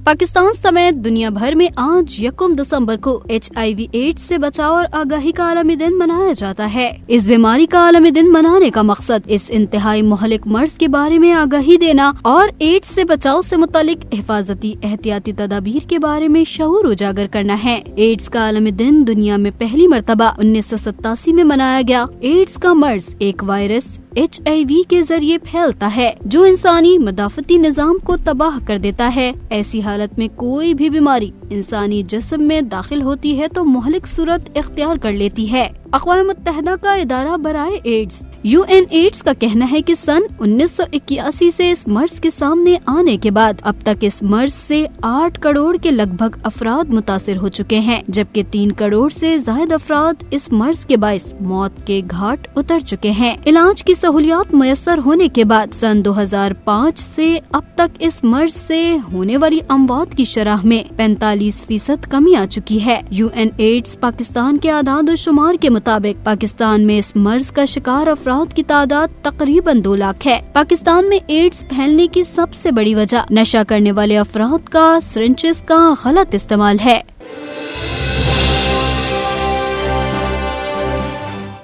पाकिस्तान समेत दुनिया भर में आज 1 दिसंबर को HIV एड्स से बचाव और आगाही का आलमी दिन मनाया जाता है। इस बीमारी का आलमी दिन मनाने का मकसद इस इंतहाई मुहलिक मर्ज के बारे में आगाही देना और एड्स से बचाव से मुतालिक हिफाजती एहतियाती तदाबीर के बारे में शऊर उजागर करना है। एड्स का आलमी दिन दुनिया में पहली मर्तबा 1987 में मनाया गया। एड्स का मर्ज एक वायरस HIV के जरिए फैलता है जो इंसानी मदाफती निजाम को तबाह कर देता है। ऐसी हालत में कोई भी बीमारी इंसानी जिस्म में दाखिल होती है तो मुहलिक सूरत इख्तियार कर लेती है। अक़वाम मुत्तहिदा का इदारा बराए एड्स UNAIDS का कहना है कि सन 1981 से इस मर्ज के सामने आने के बाद अब तक इस मर्ज से 8 करोड़ के लगभग अफराद मुतासिर हो चुके हैं, जबकि 3 करोड़ से ज्यादा अफराद इस मर्ज के बाइस मौत के घाट उतर चुके हैं। इलाज की सहूलियात मुयस्सर होने के बाद सन 2005 से अब तक इस मर्ज से होने वाली अमवात की शरह में 45% कमी आ चुकी है। UNAIDS पाकिस्तान के आदाद और शुमार के मुताबिक पाकिस्तान में इस मर्ज का शिकार अफराद की तादाद तकरीबन 2 लाख है। पाकिस्तान में एड्स फैलने की सबसे बड़ी वजह नशा करने वाले अफराद का सिरिंजेस का गलत इस्तेमाल है।